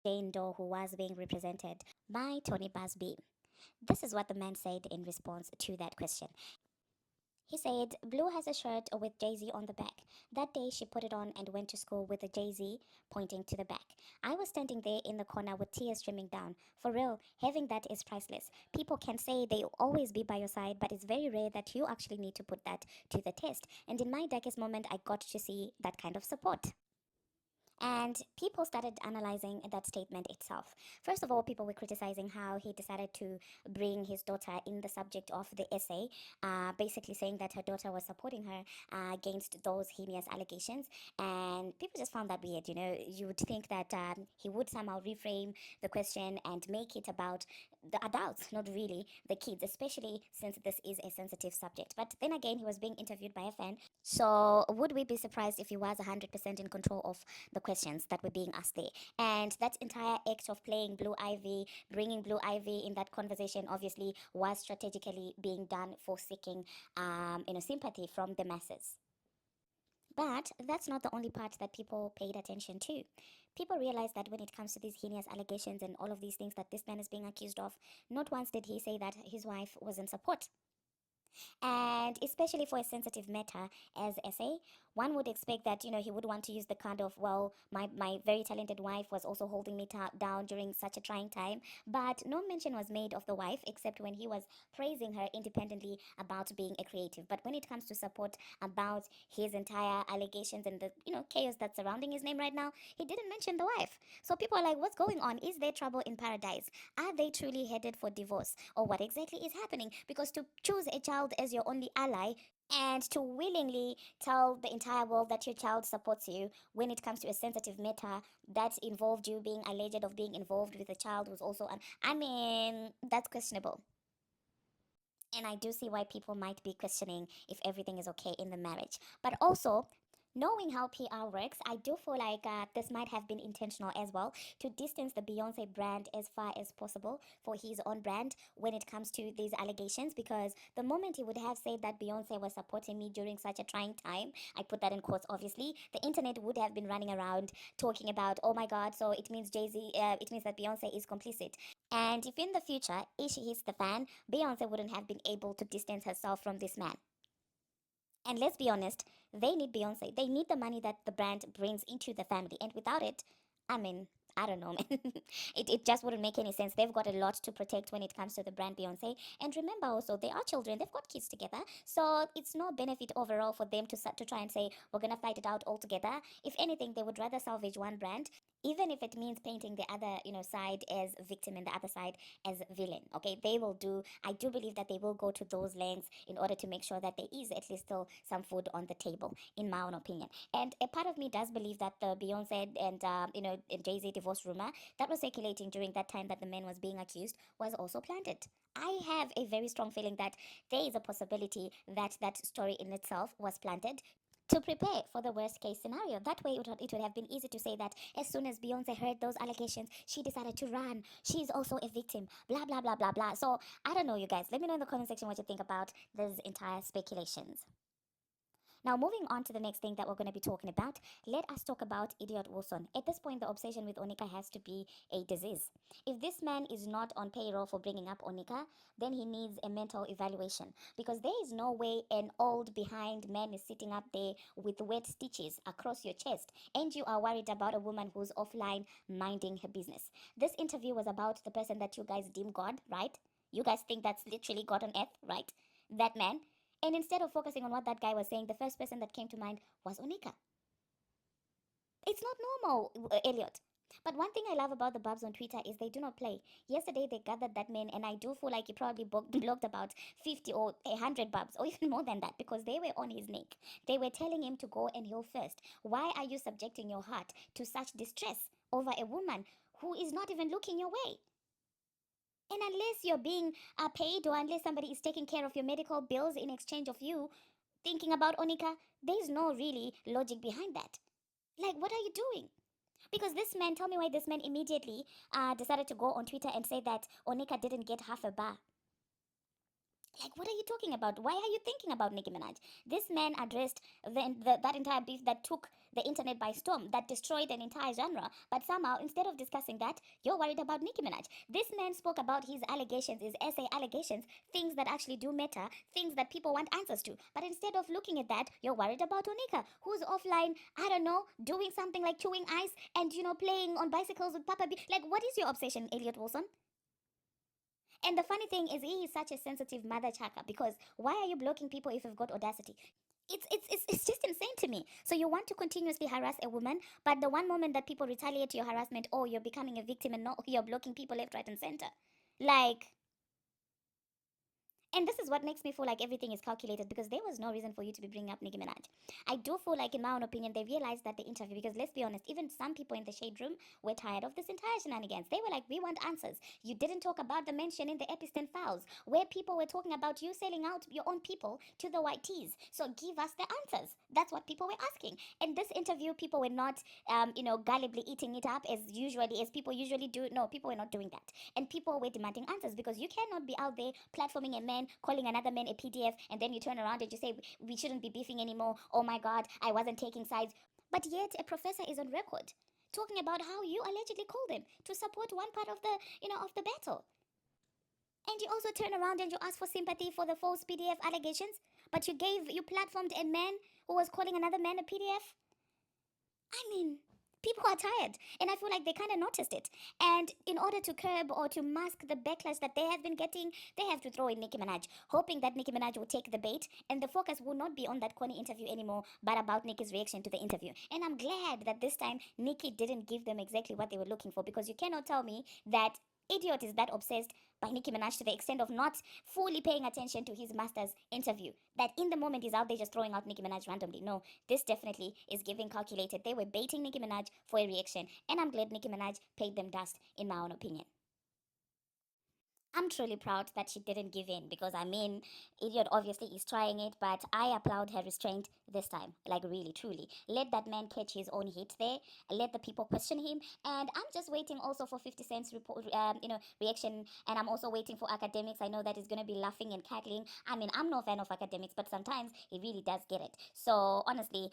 Jane Doe who was being represented by Tony Busby. This is what the man said in response to that question. He said, Blue has a shirt with Jay-Z on the back. That day she put it on and went to school with a Jay-Z pointing to the back. I was standing there in the corner with tears streaming down. For real, having that is priceless. People can say they'll always be by your side, but it's very rare that you actually need to put that to the test. And in my darkest moment, I got to see that kind of support. And people started analyzing that statement itself. First of all, people were criticizing how he decided to bring his daughter in the subject of the essay, basically saying that her daughter was supporting her against those heinous allegations. And people just found that weird. You would think that he would somehow reframe the question and make it about the adults, not really the kids, especially since this is a sensitive subject. But then again, he was being interviewed by a fan. So would we be surprised if he was 100% in control of the questions that were being asked there? And that entire act of playing Blue Ivy, bringing Blue Ivy in that conversation, obviously was strategically being done for seeking, sympathy from the masses. But that's not the only part that people paid attention to. People realized that when it comes to these heinous allegations and all of these things that this man is being accused of, not once did he say that his wife was in support. And especially for a sensitive matter as essay, one would expect that he would want to use the kind of, well, my very talented wife was also holding me down during such a trying time. But no mention was made of the wife except when he was praising her independently about being a creative. But when it comes to support about his entire allegations and the chaos that's surrounding his name right now, he didn't mention the wife. So people are like, what's going on? Is there trouble in paradise? Are they truly headed for divorce, or what exactly is happening? Because to choose a child as your only ally and to willingly tell the entire world that your child supports you when it comes to a sensitive matter that involved you being alleged of being involved with a child who's also that's questionable. And I do see why people might be questioning if everything is okay in the marriage. But also, knowing how PR works, I do feel like this might have been intentional as well to distance the Beyonce brand as far as possible for his own brand when it comes to these allegations. Because the moment he would have said that Beyonce was supporting me during such a trying time, I put that in quotes obviously, the internet would have been running around talking about, oh my god, so it means Jay-Z, it means that Beyonce is complicit. And if in the future Ishi hits the fan, Beyonce wouldn't have been able to distance herself from this man. And let's be honest, they need Beyonce. They need the money that the brand brings into the family. And without it, I mean, I don't know, man. it just wouldn't make any sense. They've got a lot to protect when it comes to the brand Beyonce. And remember also, they are children. They've got kids together. So it's no benefit overall for them to try and say, we're going to fight it out all together. If anything, they would rather salvage one brand, even if it means painting the other side as victim and the other side as villain. Okay, they will do, I do believe that they will go to those lengths in order to make sure that there is at least still some food on the table, in my own opinion. And a part of me does believe that the Beyonce and Jay-Z divorce rumor that was circulating during that time that the man was being accused was also planted. I have a very strong feeling that there is a possibility that that story in itself was planted to prepare for the worst case scenario. That way, it would have been easy to say that as soon as Beyonce heard those allegations, she decided to run. She's also a victim. Blah, blah, blah, blah, blah. So, I don't know, you guys. Let me know in the comment section what you think about these entire speculations. Now, moving on to the next thing that we're going to be talking about, let us talk about Elliot Wilson. At this point, the obsession with Onika has to be a disease. If this man is not on payroll for bringing up Onika, then he needs a mental evaluation, because there is no way an old behind man is sitting up there with wet stitches across your chest and you are worried about a woman who's offline minding her business. This interview was about the person that you guys deem God, right? You guys think that's literally God on earth, right? That man. And instead of focusing on what that guy was saying, the first person that came to mind was Onika. It's not normal, Elliot. But one thing I love about the Bubs on Twitter is they do not play. Yesterday they gathered that man, and I do feel like he probably blocked about 50 or 100 Bubs, or even more than that, because they were on his neck. They were telling him to go and heal first. Why are you subjecting your heart to such distress over a woman who is not even looking your way? And unless you're being paid, or unless somebody is taking care of your medical bills in exchange of you thinking about Onika, there's no really logic behind that. Like, what are you doing? Because this man, tell me why this man immediately decided to go on Twitter and say that Onika didn't get half a bar. Like, what are you talking about? Why are you thinking about Nicki Minaj? This man addressed that entire beef that took the internet by storm, that destroyed an entire genre. But somehow, instead of discussing that, you're worried about Nicki Minaj. This man spoke about his allegations, his essay allegations, things that actually do matter, things that people want answers to. But instead of looking at that, you're worried about Onika, who's offline, I don't know, doing something like chewing ice and, playing on bicycles with Papa B. Like, what is your obsession, Elliot Wilson? And the funny thing is, he is such a sensitive mother chaka because why are you blocking people if you've got audacity? It's just insane to me. So you want to continuously harass a woman, but the one moment that people retaliate to your harassment, oh, you're becoming a victim and no, you're blocking people left, right, and center. Like, and this is what makes me feel like everything is calculated because there was no reason for you to be bringing up Nicki Minaj. I do feel like, in my own opinion, they realized that the interview, because let's be honest, even some people in the shade room were tired of this entire shenanigans. They were like, we want answers. You didn't talk about the mention in the Epstein files where people were talking about you selling out your own people to the white tees. So give us the answers. That's what people were asking. In this interview, people were not, gullibly eating it up as people usually do. No, people were not doing that. And people were demanding answers because you cannot be out there platforming a man, calling another man a PDF, and then you turn around and you say, we shouldn't be beefing anymore. Oh my God, I wasn't taking sides. But yet, a professor is on record talking about how you allegedly called him to support one part of the battle. And you also turn around and you ask for sympathy for the false PDF allegations, but you platformed a man who was calling another man a PDF. I mean, people are tired, and I feel like they kind of noticed it. And in order to curb or to mask the backlash that they have been getting, they have to throw in Nicki Minaj, hoping that Nicki Minaj will take the bait, and the focus will not be on that corny interview anymore, but about Nicki's reaction to the interview. And I'm glad that this time Nicki didn't give them exactly what they were looking for, because you cannot tell me that Idiot is that obsessed by Nicki Minaj to the extent of not fully paying attention to his master's interview. That in the moment he's out there just throwing out Nicki Minaj randomly. No, this definitely is giving calculated. They were baiting Nicki Minaj for a reaction, and I'm glad Nicki Minaj paid them dust, in my own opinion. I'm truly proud that she didn't give in because I mean, Idiot obviously is trying it, but I applaud her restraint this time. Like, really, truly. Let that man catch his own hit there. Let the people question him. And I'm just waiting also for 50 Cent's reaction. And I'm also waiting for academics. I know that he's going to be laughing and cackling. I mean, I'm no fan of academics, but sometimes he really does get it. So, honestly,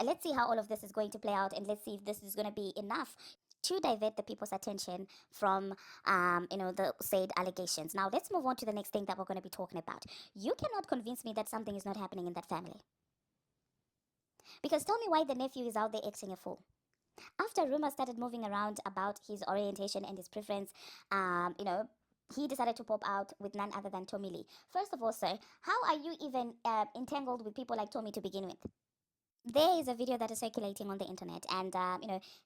let's see how all of this is going to play out and let's see if this is going to be enough to divert the people's attention from the said allegations. Now let's move on to the next thing that we're going to be talking about. You cannot convince me that something is not happening in that family, because tell me why the nephew is out there acting a fool after rumors started moving around about his orientation and his preference. He decided to pop out with none other than Tommy Lee. First of all, sir, how are you even entangled with people like Tommy to begin with? There is a video that is circulating on the internet, and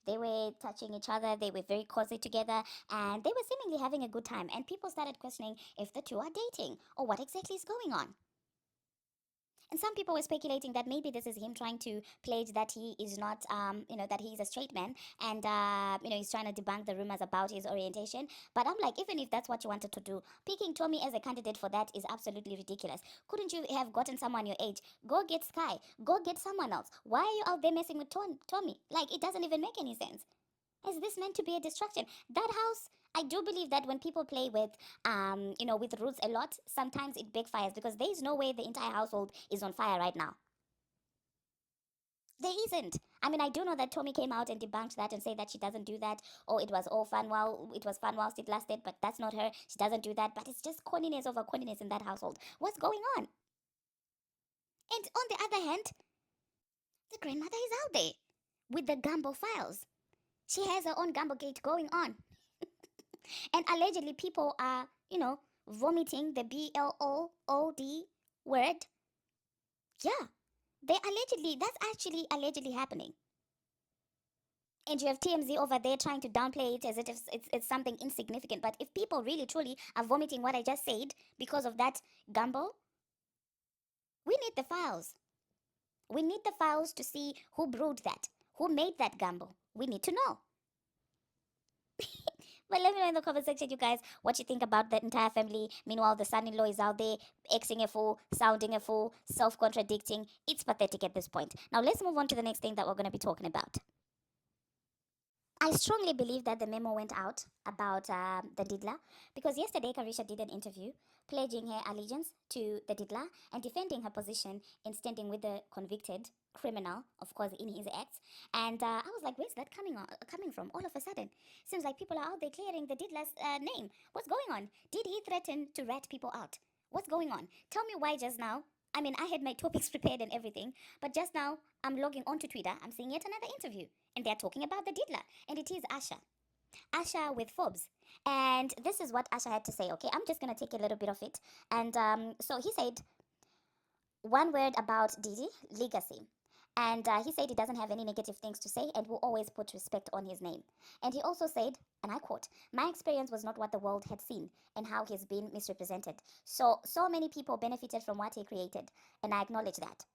they were touching each other, they were very cozy together, and they were seemingly having a good time, and people started questioning if the two are dating or what exactly is going on. And some people were speculating that maybe this is him trying to pledge that he is not, that he's a straight man, and he's trying to debunk the rumors about his orientation. But I'm like, even if that's what you wanted to do, picking Tommy as a candidate for that is absolutely ridiculous. Couldn't you have gotten someone your age? Go get Sky. Go get someone else. Why are you out there messing with Tommy? Like, it doesn't even make any sense. Is this meant to be a distraction? That house, I do believe that when people play with roots a lot, sometimes it backfires because there is no way the entire household is on fire right now. There isn't. I mean, I do know that Tommy came out and debunked that and said that she doesn't do that. Or it was all fun while it was fun whilst it lasted, but that's not her. She doesn't do that. But it's just corniness over corniness in that household. What's going on? And on the other hand, the grandmother is out there with the Gumbo files. She has her own Gumbo gate going on. And allegedly, people are, vomiting the BLOOD word. Yeah, that's actually allegedly happening. And you have TMZ over there trying to downplay it as if it's something insignificant. But if people really truly are vomiting what I just said because of that gumbo, we need the files. We need the files to see who brewed that, who made that gumbo. We need to know. But let me know in the comment section, you guys, what you think about the entire family. Meanwhile, the son-in-law is out there acting a fool, sounding a fool, self-contradicting. It's pathetic at this point. Now, let's move on to the next thing that we're going to be talking about. I strongly believe that the memo went out about the Didla because yesterday Karisha did an interview pledging her allegiance to the Didla and defending her position in standing with the convicted criminal, of course, in his acts. And I was like, where's that coming from? All of a sudden, seems like people are out there clearing the Didla's name. What's going on? Did he threaten to rat people out? What's going on? Tell me why just now. I mean, I had my topics prepared and everything, but just now I'm logging onto Twitter. I'm seeing yet another interview, and they're talking about the Didla, and it is Asha. Asha with Forbes. And this is what Asha had to say, okay? I'm just going to take a little bit of it. And so he said one word about Didi, legacy. And he said he doesn't have any negative things to say and will always put respect on his name. And he also said, and I quote, "My experience was not what the world had seen and how he's been misrepresented. So many people benefited from what he created, and I acknowledge that."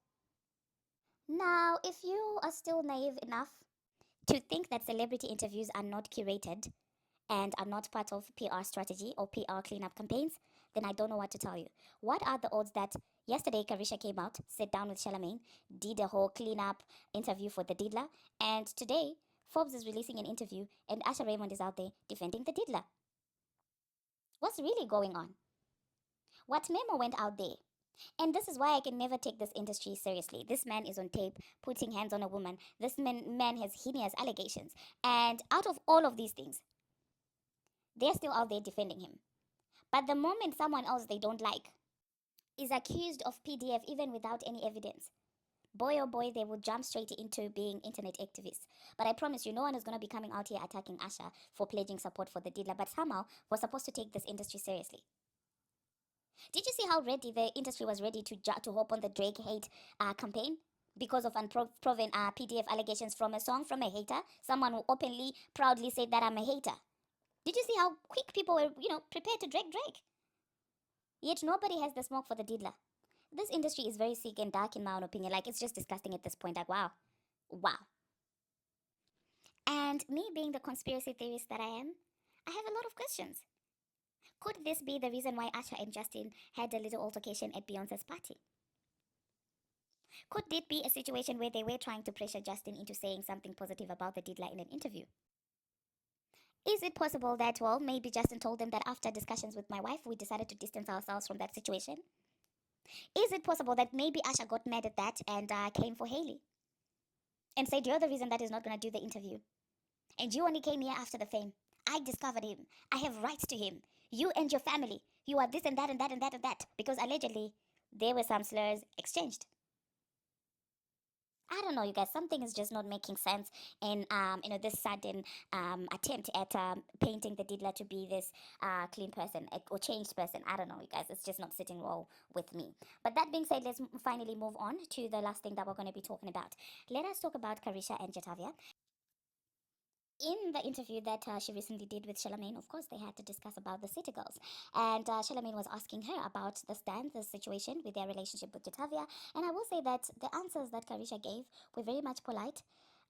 Now, if you are still naive enough to think that celebrity interviews are not curated and are not part of PR strategy or PR cleanup campaigns, then I don't know what to tell you. What are the odds that yesterday Karisha came out, sat down with Charlemagne, did a whole cleanup interview for the Didla, and today Forbes is releasing an interview and Asha Raymond is out there defending the Didla? What's really going on? What memo went out there? And this is why I can never take this industry seriously. This man is on tape putting hands on a woman. This man has heinous allegations. And out of all of these things, they're still out there defending him. But the moment someone else they don't like is accused of PDF even without any evidence, boy oh boy, they will jump straight into being internet activists. But I promise you, no one is going to be coming out here attacking Asha for pledging support for the Didla. But somehow, we're supposed to take this industry seriously. Did you see how ready the industry was ready to hop on the Drake hate campaign? Because of unproven PDF allegations from a song from a hater, someone who openly, proudly said that I'm a hater. Did you see how quick people were, prepared to drag Drake? Yet nobody has the smoke for the Didla. This industry is very sick and dark in my own opinion. Like, it's just disgusting at this point. Like, wow. Wow. And me being the conspiracy theorist that I am, I have a lot of questions. Could this be the reason why Asha and Justin had a little altercation at Beyonce's party? Could it be a situation where they were trying to pressure Justin into saying something positive about the Didla in an interview? Is it possible that, well, maybe Justin told them that after discussions with my wife, we decided to distance ourselves from that situation? Is it possible that maybe Asha got mad at that and came for Haley and said, "You're the reason that is not going to do the interview. And you only came here after the fame. I discovered him. I have rights to him. You and your family. You are this and that and that and that and that." Because allegedly, there were some slurs exchanged. I don't know, you guys. Something is just not making sense in this sudden attempt at painting the Didla to be this clean person or changed person. I don't know, you guys. It's just not sitting well with me. But that being said, let's finally move on to the last thing that we're going to be talking about. Let us talk about Carisha and Jatavia. In the interview that she recently did with Charlemagne, of course, they had to discuss about the City Girls. And Charlemagne was asking her about the situation with their relationship with Jatavia. And I will say that the answers that Carisha gave were very much polite.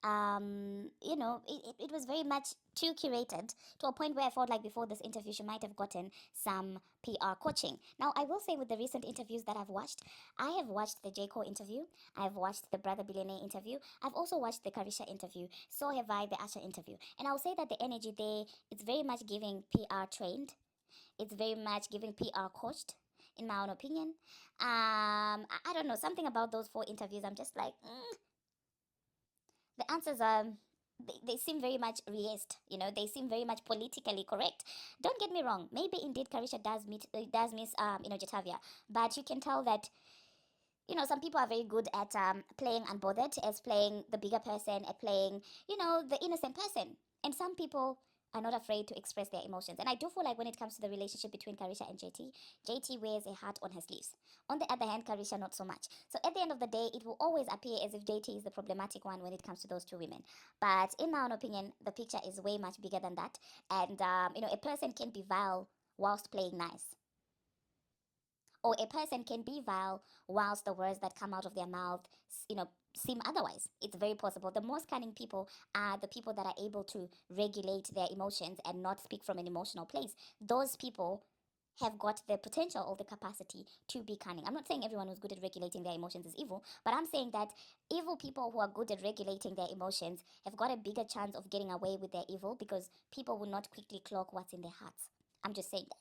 It was very much too curated to a point where I felt like before this interview, she might have gotten some PR coaching. Now, I will say with the recent interviews that I've watched, I have watched the J. Cole interview, I've watched the Brother Billionaire interview, I've also watched the Carisha interview, so have I the Asha interview. And I'll say that the energy there, it's very much giving PR trained, it's very much giving PR coached, in my own opinion. I don't know, something about those four interviews, I'm just like, the answers are they seem very much reist, they seem very much politically correct. Don't get me wrong, maybe indeed Carisha does miss Jatavia, but you can tell that some people are very good at playing unbothered, as playing the bigger person, at playing the innocent person, and some people are not afraid to express their emotions. And I do feel like when it comes to the relationship between Carisha and JT wears a heart on her sleeves. On the other hand, Carisha not so much. So at the end of the day, it will always appear as if JT is the problematic one when it comes to those two women. But in my own opinion, the picture is way much bigger than that. And a person can be vile whilst playing nice, or a person can be vile whilst the words that come out of their mouth, seem otherwise. It's very possible. The most cunning people are the people that are able to regulate their emotions and not speak from an emotional place. Those people have got the potential or the capacity to be cunning. I'm not saying everyone who's good at regulating their emotions is evil, but I'm saying that evil people who are good at regulating their emotions have got a bigger chance of getting away with their evil because people will not quickly clock what's in their hearts. I'm just saying that.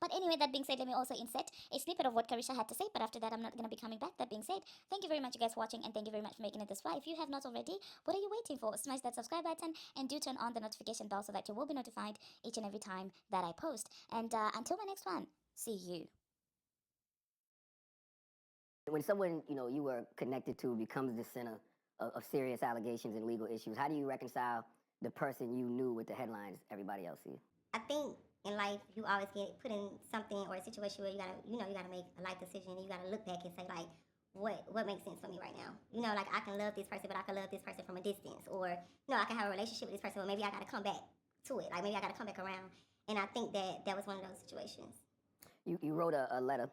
But anyway, that being said, let me also insert a snippet of what Karisha had to say. But after that, I'm not going to be coming back. That being said, thank you very much, you guys, for watching. And thank you very much for making it this far. If you have not already, what are you waiting for? Smash that subscribe button and do turn on the notification bell so that you will be notified each and every time that I post. And until my next one, see you. When someone, you were connected to becomes the center of serious allegations and legal issues, how do you reconcile the person you knew with the headlines everybody else sees? I think in life you always get put in something or a situation where you gotta make a life decision and you gotta look back and say like, what makes sense for me right now? Like I can love this person, but I can love this person from a distance, or I can have a relationship with this person, but maybe I gotta come back to it. Like maybe I gotta come back around. And I think that was one of those situations. You wrote a letter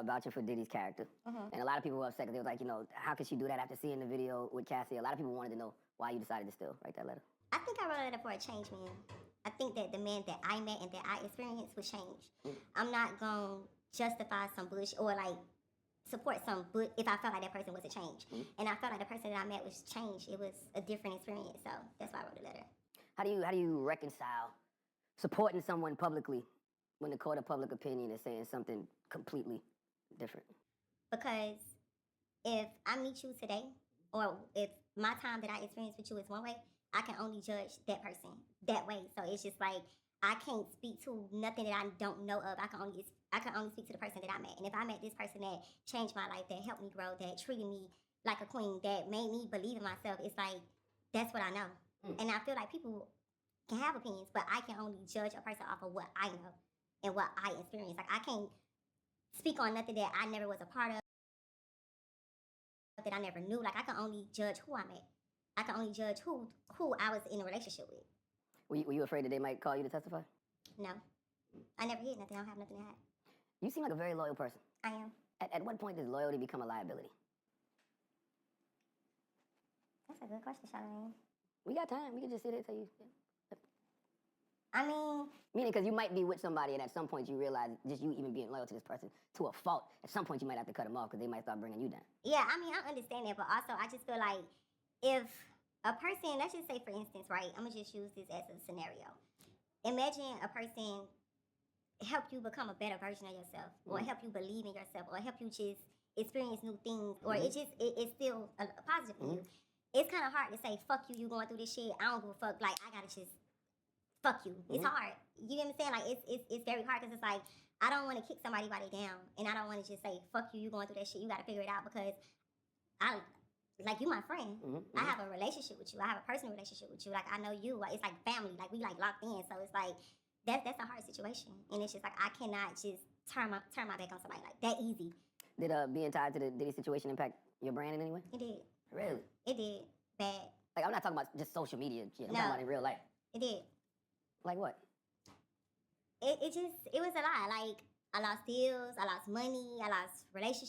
vouching for Diddy's character, and a lot of people were upset because they was like, how could she do that after seeing the video with Cassie? A lot of people wanted to know why you decided to still write that letter. I think I wrote a letter for a change man. I think that the man that I met and that I experienced would change. I'm not going to justify some bullshit or like support some bullshit if I felt like that person was a change. And I felt like the person that I met was changed. It was a different experience. So that's why I wrote the letter. How do you reconcile supporting someone publicly when the court of public opinion is saying something completely different? Because if I meet you today, or if my time that I experience with you is one way, I can only judge that person that way. So it's just like I can't speak to nothing that I don't know of. I can only speak to the person that I met. And if I met this person that changed my life, that helped me grow, that treated me like a queen, that made me believe in myself, it's like that's what I know. And I feel like people can have opinions, but I can only judge a person off of what I know and what I experienced. Like I can't speak on nothing that I never was a part of, that I never knew. Like I can only judge who I met. I can only judge who I was in a relationship with. Were you afraid that they might call you to testify? No. I never hid nothing. I don't have nothing to hide. You seem like a very loyal person. I am. At what point does loyalty become a liability? That's a good question, Charlene. We got time. We can just sit there and tell you. I mean... Meaning because you might be with somebody and at some point you realize just you even being loyal to this person to a fault, at some point you might have to cut them off because they might start bringing you down. Yeah, I mean, I understand that, but also I just feel like if a person, let's just say for instance, right, I'm going to just use this as a scenario. Imagine a person help you become a better version of yourself, or help you believe in yourself, or help you just experience new things, or it's still a positive for you. It's kind of hard to say, fuck you, you going through this shit, I don't give a fuck, like, I gotta just fuck you. It's hard. You know what I'm saying? Like, it's very hard because it's like, I don't want to kick somebody while they down, and I don't want to just say, fuck you, you going through that shit, you gotta figure it out, because like, you my friend. I have a relationship with you. I have a personal relationship with you. Like, I know you. Like, it's like family. Like, we, like, locked in. So, it's like, that's a hard situation. And it's just, like, I cannot just turn my back on somebody like that easy. Did being tied to the Diddy situation impact your brand in any way? It did. Really? It did. Bad. Like, I'm not talking about just social media shit. I'm No. talking about in real life. It did. Like what? It was a lot. Like, I lost deals. I lost money. I lost relationships.